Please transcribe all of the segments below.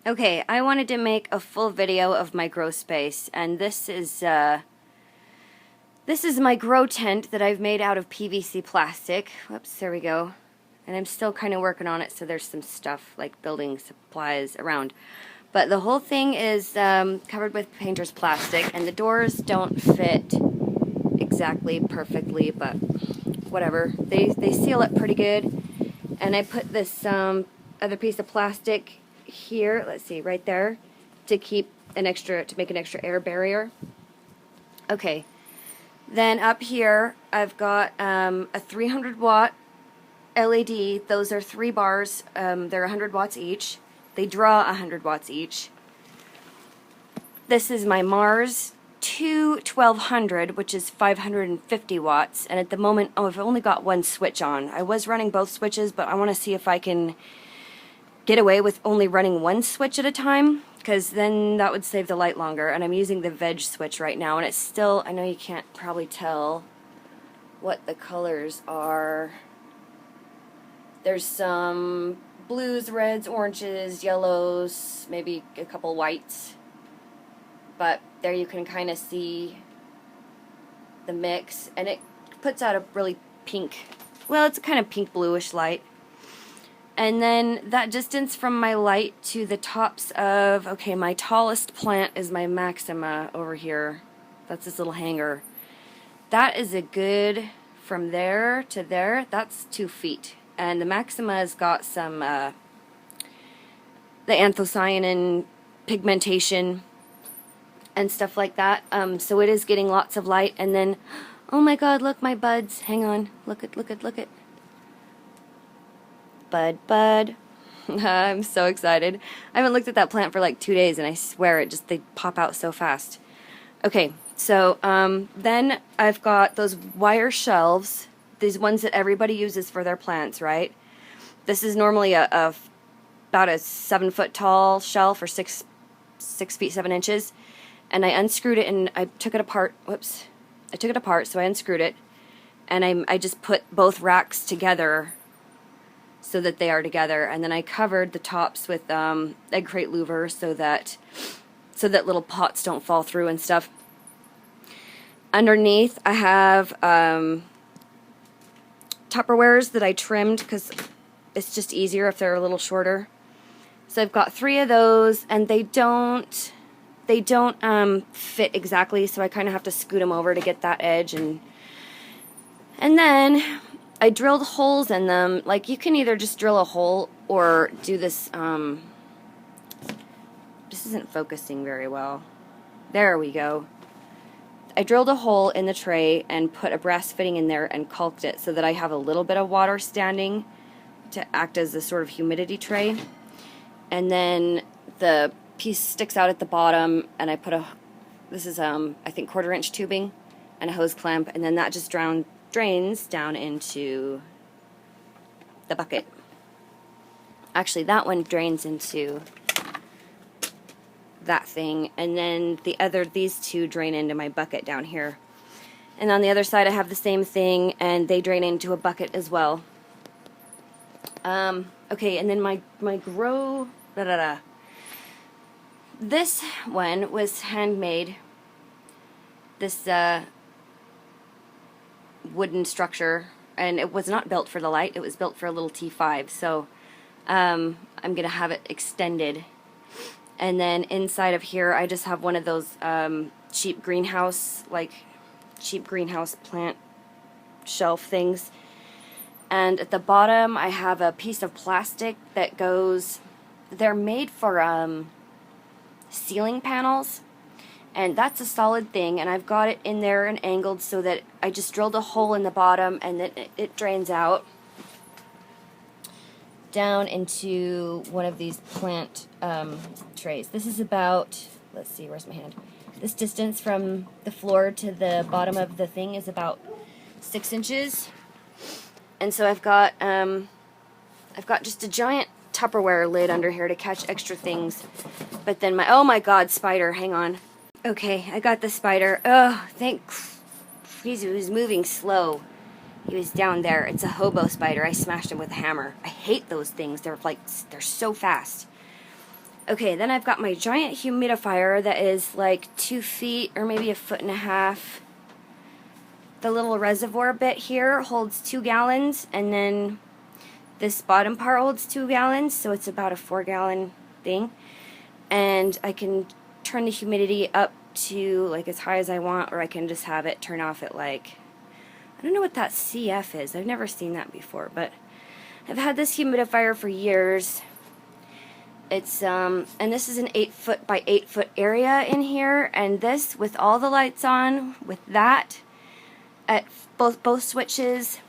Okay, I wanted to make a full video of my grow space, and this is my grow tent that I've made out of PVC plastic. Whoops, there we go. And I'm still kind of working on it, so there's some stuff like building supplies around. But the whole thing is covered with painter's plastic, and the doors don't fit exactly perfectly, but whatever. They seal it pretty good. And I put this other piece of plastic here, let's see, right there, to make an extra air barrier. Okay, then up here I've got a 300 watt LED. Those are 3 bars. They're 100 watts each. They draw 100 watts each. This is my Mars 1200, which is 550 watts, and at the moment I've only got one switch on. I was running both switches, but I want to see if I can get away with only running one switch at a time, because then that would save the light longer. And I'm using the veg switch right now, and it's still, I know you can't probably tell what the colors are. There's some blues, reds, oranges, yellows, maybe a couple whites, but there you can kind of see the mix, and it puts out a really pink, well, it's a kind of pink bluish light. And then that distance from my light to the tops of, okay, my tallest plant is my Maxima over here. That's this little hanger. That is a good, from there to there, that's 2 feet. And the Maxima's got some, the anthocyanin pigmentation and stuff like that. So it is getting lots of light. And then, oh my God, look, my buds. Hang on. Look it. Bud. I'm so excited. I haven't looked at that plant for like 2 days, and I swear they pop out so fast. Okay, so then I've got those wire shelves, these ones that everybody uses for their plants, right? This is normally about a 7 foot tall shelf, or 6 feet 7 inches, and I unscrewed it and I took it apart. Whoops, I took it apart, so I unscrewed it, and I just put both racks together so that they are together, and then I covered the tops with egg crate louver so that little pots don't fall through and stuff. Underneath I have Tupperwares that I trimmed because it's just easier if they're a little shorter. So I've got 3 of those, and they don't fit exactly, so I kind of have to scoot them over to get that edge, and then I drilled holes in them. Like, you can either just drill a hole or do this, this isn't focusing very well. There we go. I drilled a hole in the tray and put a brass fitting in there and caulked it so that I have a little bit of water standing to act as a sort of humidity tray. And then the piece sticks out at the bottom, and I put this is I think 1/4 inch tubing and a hose clamp, and then that just drains down into the bucket. Actually, that one drains into that thing, and then these 2 drain into my bucket down here. And on the other side I have the same thing, and they drain into a bucket as well. Okay, and then my grow, this one was handmade. This wooden structure, and it was not built for the light, it was built for a little T5, so I'm gonna have it extended. And then inside of here I just have one of those cheap greenhouse plant shelf things, and at the bottom I have a piece of plastic that goes, they're made for ceiling panels, and that's a solid thing, and I've got it in there and angled so that I just drilled a hole in the bottom, and then it drains out down into one of these plant trays. This is about, let's see, where's my hand? This distance from the floor to the bottom of the thing is about 6 inches. And so I've got just a giant Tupperware lid under here to catch extra things. But then oh my God, spider, hang on. Okay, I got the spider. Oh, he was moving slow. He was down there. It's a hobo spider. I smashed him with a hammer. I hate those things. They're so fast. Okay, then I've got my giant humidifier that is like 2 feet or maybe 1.5 feet. The little reservoir bit here holds 2 gallons, and then this bottom part holds 2 gallons, so it's about a 4-gallon thing. And I can turn the humidity up to like as high as I want, or I can just have it turn off at like, I don't know what that CF is. I've never seen that before, but I've had this humidifier for years. It's and this is an 8-foot by 8-foot area in here, and this with all the lights on, with that at both switches,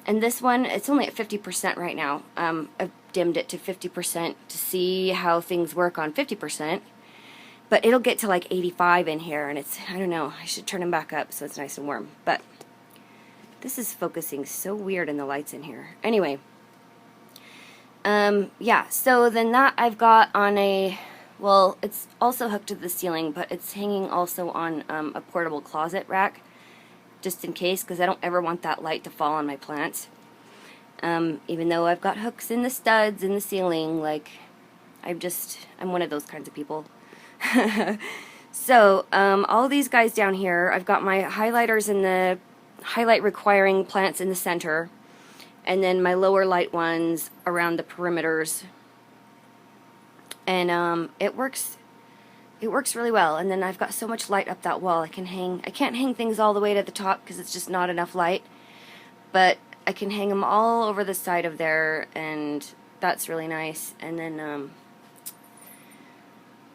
and this one, it's only at 50% right now. I've dimmed it to 50% to see how things work on 50%, but it'll get to like 85 in here, and it's, I don't know, I should turn them back up so it's nice and warm. But this is focusing so weird in the lights in here. Anyway, yeah, so then that I've got on a, well, it's also hooked to the ceiling, but it's hanging also on a portable closet rack, just in case, because I don't ever want that light to fall on my plants. Even though I've got hooks in the studs in the ceiling, like, I'm one of those kinds of people. So, all these guys down here, I've got my highlighters in the highlight requiring plants in the center, and then my lower light ones around the perimeters. And it works really well. And then I've got so much light up that wall. I can't hang things all the way to the top because it's just not enough light, but I can hang them all over the side of there, and that's really nice. And then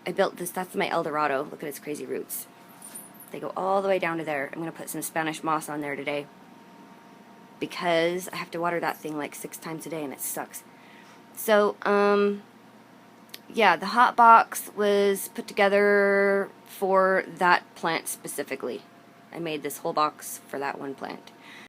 I built this, that's my El Dorado. Look at its crazy roots. They go all the way down to there. I'm going to put some Spanish moss on there today because I have to water that thing like 6 times a day and it sucks. So, yeah, the hot box was put together for that plant specifically. I made this whole box for that one plant.